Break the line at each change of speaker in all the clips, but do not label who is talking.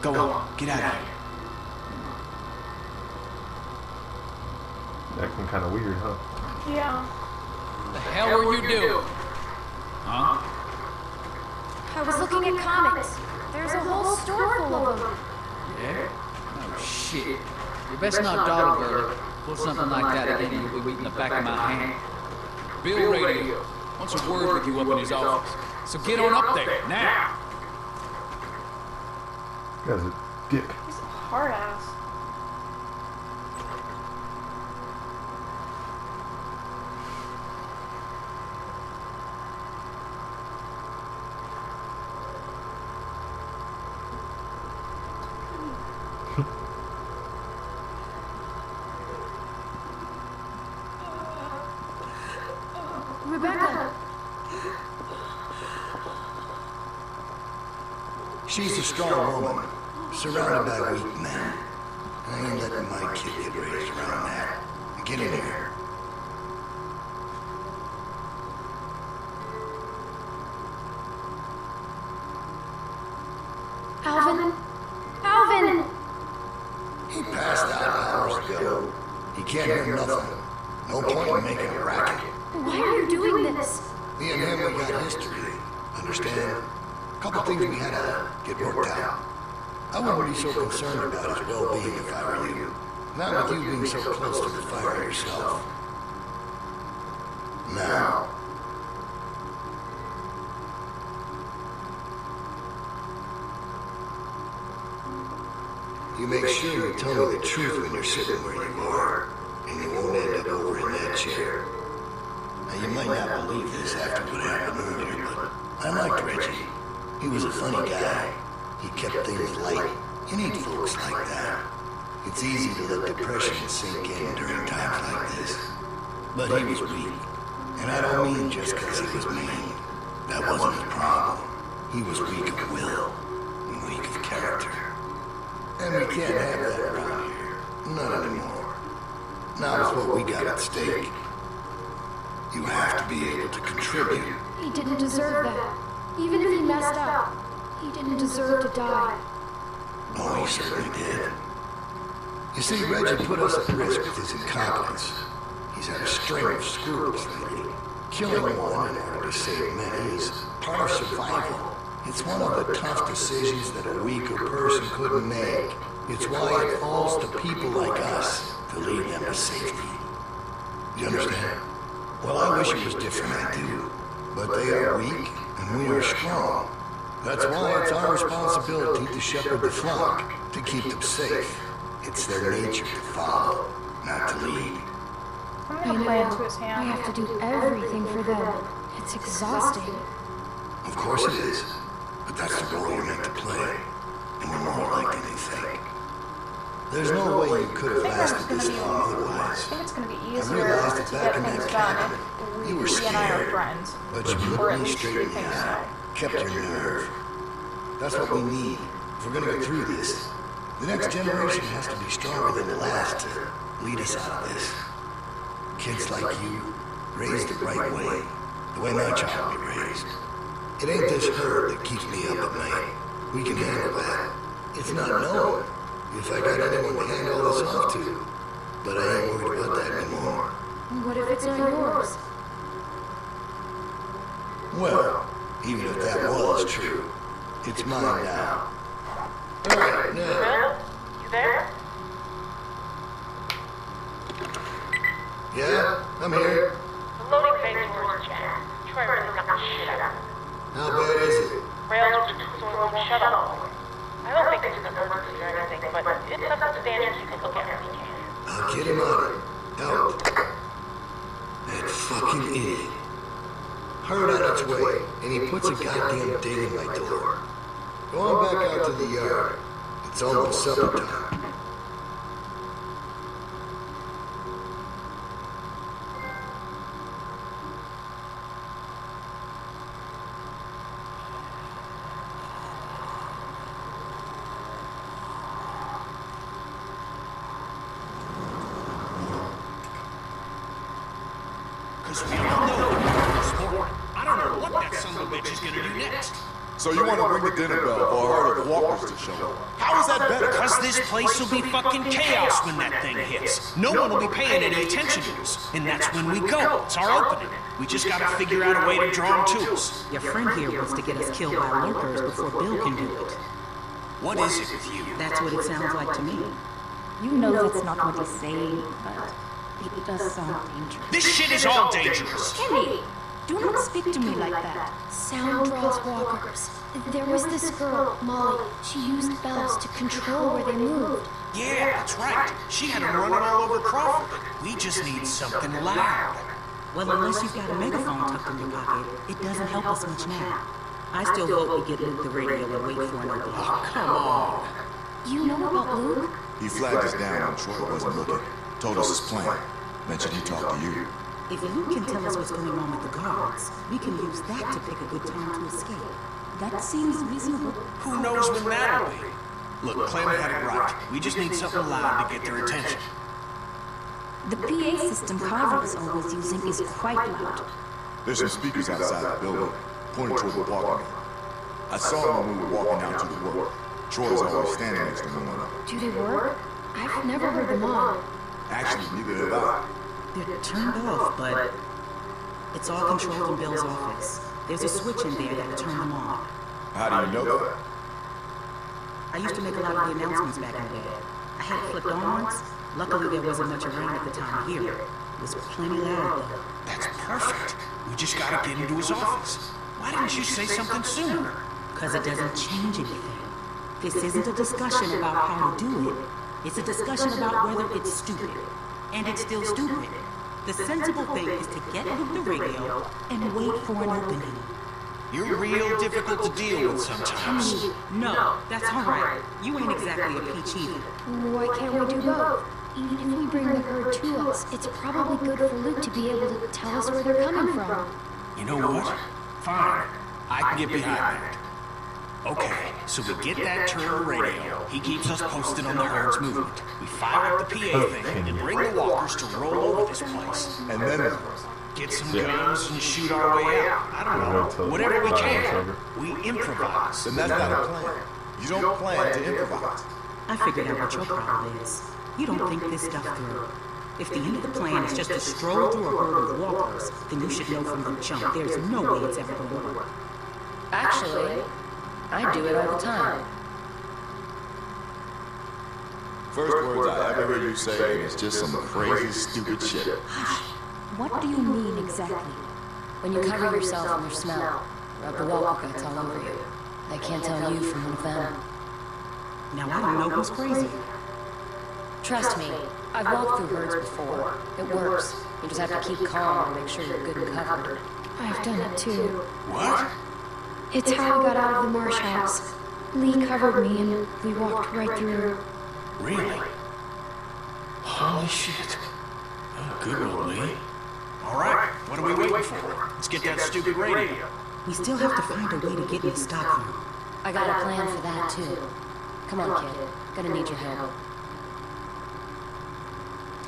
Go on, get out of here.
Acting kind of weird, huh?
Yeah.
What the hell were you doing? Huh?
I was looking at comics. There's a whole store full of them.
Yeah? Oh, shit. You best not dawdle, girl. Pull something like that again, you'll be eating the back of my hand. Bill Radio wants a word with you up in his office. So get on up there, now!
This guy's a dick.
He's a hard ass.
Rebecca!
She's a strong woman, surrounded by weak men. I ain't letting my kid get raised around that. Get in here.
Alvin? Alvin!
He passed out hours ago. He can't hear nothing. No point in making a racket.
Why are you doing this?
Me and him, we got history. Understand? Couple things we had to get worked out. I wouldn't be so concerned about his well-being if I were you. Not with you being so close to the fire yourself. Now. You make sure you tell me the truth when you're sitting where you are, and you won't end up over in that chair. Now, you might not believe this after what happened earlier, but I liked Reggie. He was a funny guy. He kept things light. You need folks like that. It's easy to let depression sink in during times like this. But he was weak. And I don't mean just because he was mean. That wasn't his problem. He was weak of will and weak of character. And we can't have that around here. Not anymore. Not with what we got at stake. You have to be able to contribute.
He didn't deserve that. Even if he messed up, he didn't deserve to die.
Oh, he certainly did. You see, Reggie put us at risk with his incompetence. He's had a string of screw-ups lately. Killing one in order to save many is part of survival. It's one of the tough decisions that a weaker person couldn't make. It's why it falls to people like us to lead them to safety. You understand? Well, I wish it was different, I do. But they are weak, and we are strong. That's why it's our responsibility to shepherd the flock, to keep them safe. It's their nature to follow, not to lead.
I'm
I
gonna play
know.
into his
I
hand.
have to do everything for them. It's exhausting.
Of course it is, but that's the role you're meant to play, and we're more alike than you think. There's no way you could have lasted this long
I
otherwise.
think it's gonna be
I
easier
realized
to
it
get
back in
things
that
done
cabin.
if
You were
he and I are
scared,
friends.
but you
Or
looked
at
me
least
straight in the
think so.
eye, kept your nerve. That's what we need if we're gonna get through this. The next generation has to be stronger than the last to lead us out of this. Kids like you, raised the right way, the way my child will be raised. It ain't this herd that keeps me up at night. We can handle that. It's not knowing if I got anyone to hand all this off to. But I ain't worried about that anymore.
What if it's not yours?
Well, even if that was true, it's mine now. All right, now.
Bill? You there?
Yeah, I'm here.
The loading bay doors jammed. Troy really got the shit out of it.
How bad is it?
Rails sort of won't shut off. I don't think it's an emergency or anything, but it's up to standards you can look at when you can.
I'll get him out. That fucking idiot. Herd on its way, and he puts a goddamn date in my door. Go on back out to the yard. It's almost supper time.
Because we all know sport. I don't know what that son of a bitch is gonna do next.
So you want to ring the dinner bell for a herd of walkers to show up.
How is that better?
Because this place will be fucking chaos when that thing hits. No one will be paying any attention to us. And that's when we go. It's our opening. We just gotta figure out a way to draw them to us.
Your friend here wants to get us killed by lurkers before Bill can do it.
What is it with you?
That's what it sounds like to me.
You know that's not what he's saying, but it does sound dangerous.
This shit is all dangerous.
Kenny, do not speak to me like that. Sound draws walkers. There was this girl, Molly. She used bells to control where they moved.
Yeah, that's right. She had them running all over Crawford. We just need something loud.
Well, unless you've got a megaphone tucked in your pocket, it doesn't help us much now. I still vote we get Luke the radio and wait for an opening.
Oh, come on.
You know about Luke?
He flagged us down when Troy wasn't looking. Told us his plan. Mentioned he talked to you.
If Luke can tell us what's going on with the guards, we can use that to pick a good time to escape. That seems reasonable.
Who knows when that'll be? Look, Clem had it right. We just need something loud to get their attention.
The PA system Carver is always using is quite loud.
There's some speakers outside the building, pointing toward the parking lot. I saw them when we were walking out to the work. Troy's always standing next to one of them.
Do they work? I've never heard them on.
Actually, neither have I.
They're turned off, but it's all controlled in Bill's office. There's a switch in there that'll turn them on.
How do you know that?
I used to make a lot of the announcements back in the day. I had it flipped on once. Luckily, there wasn't much around at the time to hear it. It was plenty loud, though.
That's perfect. We just gotta get into his office. Why didn't you say something sooner?
Because it doesn't change anything. This isn't a discussion about how to do it. It's a discussion about whether it's stupid. And it's still stupid. The sensible thing is to get Luke the radio and wait for an opening.
You're real difficult to deal with sometimes.
No, that's all right. You ain't exactly a peach either.
Why can't we do both? Even if we bring the herd to us, it's probably good for Luke to be able to tell us where they're coming from.
You know what? Fine. I can get behind that. Okay, so we get that turn radio. He keeps us posted on the herd's movement. We fire up the PA thing and bring the walkers to roll over this place.
And then
Get some guns and shoot our way out. I don't know. Whatever we can. We improvise.
then that's not a plan. You don't plan to improvise.
I figured out what your problem is. You don't think this stuff through. If the end of the plan is just to stroll through a herd of walkers, then you should know from the jump there's no way it's ever going to work.
Actually, I do it all the time.
First words I ever heard you say is just some crazy, stupid shit.
Hush. What do you mean exactly?
When you cover yourself in their smell, rub the walker guts all over you. They can't tell you from one of them.
Now I don't know who's crazy.
Trust me, I've walked through herds before. It works. You just have to keep calm and make sure you're good and covered.
I've done it too.
What?
It's how we got out of the marsh house. Lee covered me and we walked right through.
Really? Holy shit. Oh, good old Lee. All right, what are we waiting for? Let's get that stupid radio.
We still have to find a way to get in the stockroom.
I got a plan for that too. Come on, kid. Gonna need your help.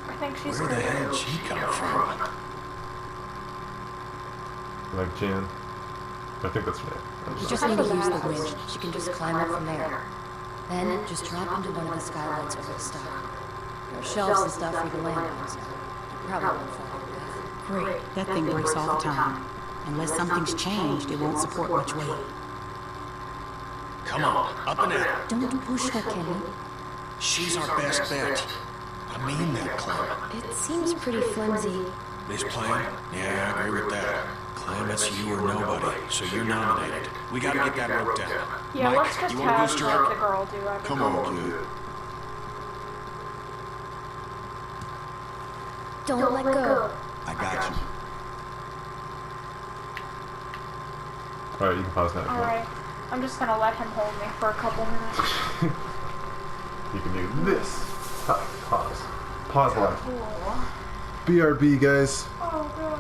I think she's
Where the hell did she come from?
Like Jan. I think that's right.
You just need to use the winch. She can just climb up from there. Then, just drop into one of the skylights over the stock. There are shelves and stuff for you to land on, so you probably won't fall to death.
Great. That thing breaks all the time. Unless something's changed, it won't support much weight.
Come on, up and at her.
Don't push her, Kenny.
She's our best bet. I mean that, Clem.
It seems pretty flimsy.
This plan? Yeah, I agree with that. Clem, it's you or nobody, so you're nominated. We gotta get that worked out.
Yeah,
Mike,
let's just
you wanna
have
boost her
let the
up?
girl do everything.
Come on, kid.
Don't let go.
I got you.
Alright, you can pause that.
Alright. I'm just gonna let him hold me for a couple minutes.
You can do this. Pause. Pause live.
Cool.
BRB, guys.
Oh, God.